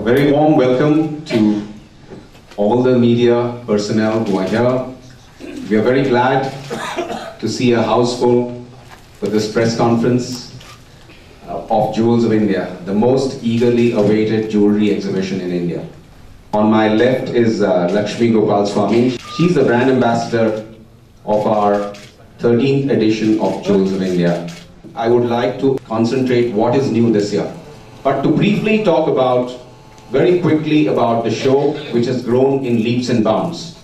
Very warm welcome to all the media personnel who are here. We are very glad to see a house full for this press conference of Jewels of India, the most eagerly awaited jewelry exhibition in India. On my left is Lakshmi Gopalswamy. She's the brand ambassador of our 13th edition of Jewels of India. I would like to concentrate what is new this year, but to briefly talk about very quickly about the show, which has grown in leaps and bounds.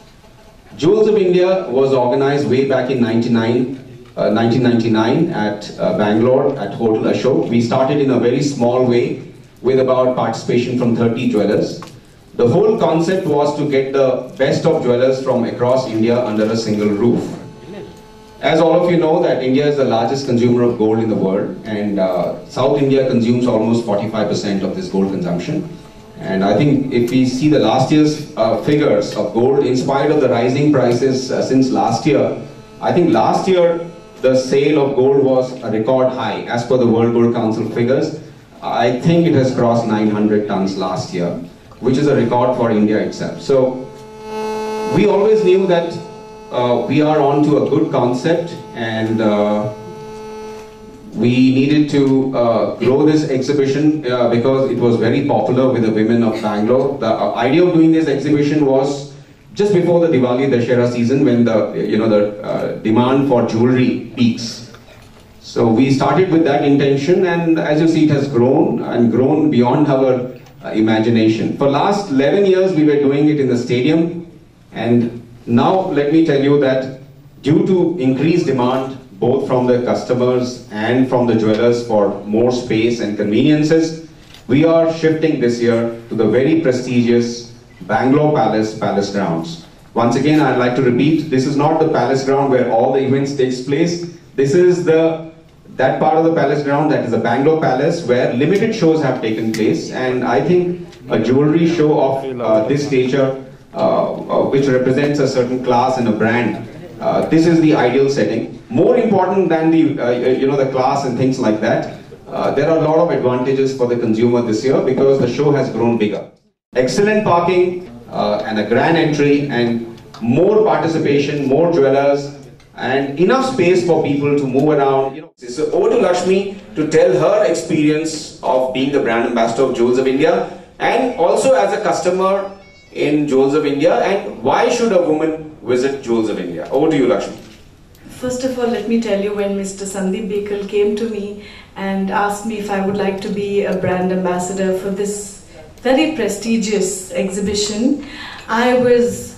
Jewels of India was organized way back in 1999 at Bangalore at Hotel Ashok. We started in a very small way with about participation from 30 jewelers. The whole concept was to get the best of jewelers from across India under a single roof. As all of you know that India is the largest consumer of gold in the world, and South India consumes almost 45% of this gold consumption. And I think if we see the last year's figures of gold, in spite of the rising prices since last year, I think last year the sale of gold was a record high. As per the World Gold Council figures, I think it has crossed 900 tons last year, which is a record for India itself. So we always knew that we are on to a good concept, and we needed to grow this exhibition because it was very popular with the women of Bangalore. The idea of doing this exhibition was just before the Diwali Dussehra season, when the demand for jewelry peaks. So we started with that intention, and as you see, it has grown and grown beyond our imagination. For last 11 years, we were doing it in the stadium, and now let me tell you that due to increased demand, both from the customers and from the jewelers for more space and conveniences, we are shifting this year to the very prestigious Bangalore Palace grounds. Once again, I'd like to repeat, this is not the Palace ground where all the events takes place. This is that part of the Palace ground, that is the Bangalore Palace, where limited shows have taken place. And I think a jewelry show of this stature, which represents a certain class and a brand, this is the ideal setting. More important than the class and things like that, there are a lot of advantages for the consumer this year because the show has grown bigger. Excellent parking and a grand entry and more participation, more jewelers, and enough space for people to move around. So over to Lakshmi to tell her experience of being the brand ambassador of Jewels of India, and also as a customer in Jewels of India, and why should a woman visit Jewels of India? Over to you, Lakshmi. First of all, let me tell you, when Mr. Sandeep Bekal came to me and asked me if I would like to be a brand ambassador for this very prestigious exhibition, I was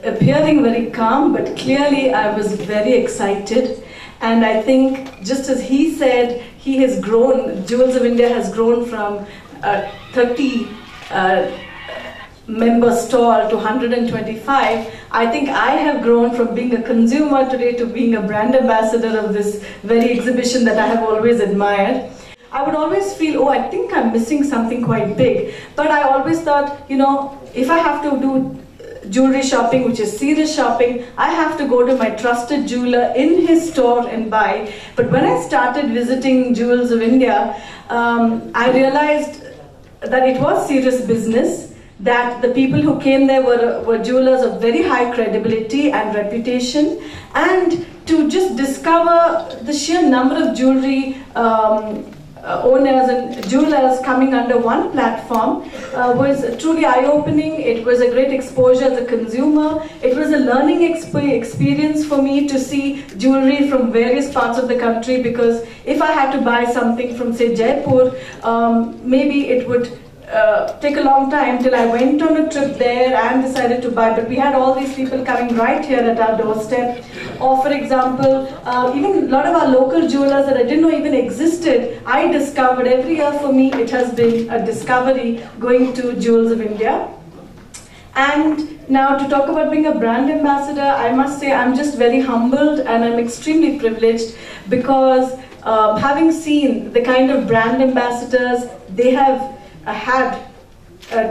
appearing very calm, but clearly I was very excited. And I think, just as he said, he has grown, Jewels of India has grown from 30 member stall to 125. I think I have grown from being a consumer today to being a brand ambassador of this very exhibition that I have always admired. I would always feel, oh, I think I'm missing something quite big. But I always thought, if I have to do jewelry shopping, which is serious shopping, I have to go to my trusted jeweler in his store and buy. But when I started visiting Jewels of India, I realized that it was serious business, that the people who came there were jewelers of very high credibility and reputation, and to just discover the sheer number of jewelry owners and jewelers coming under one platform was truly eye-opening. It was a great exposure as a consumer. It was a learning experience for me to see jewelry from various parts of the country, because if I had to buy something from, say, Jaipur, maybe it would take a long time till I went on a trip there and decided to buy. But we had all these people coming right here at our doorstep. Or for example, even a lot of our local jewelers that I didn't know even existed, I discovered. Every year for me it has been a discovery going to Jewels of India. And now to talk about being a brand ambassador, I must say I'm just very humbled and I'm extremely privileged, because having seen the kind of brand ambassadors they have had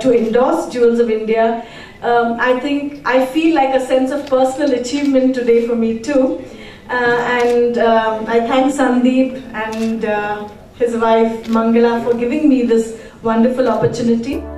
to endorse Jewels of India, I feel like a sense of personal achievement today for me too. And I thank Sandeep and his wife Mangala for giving me this wonderful opportunity.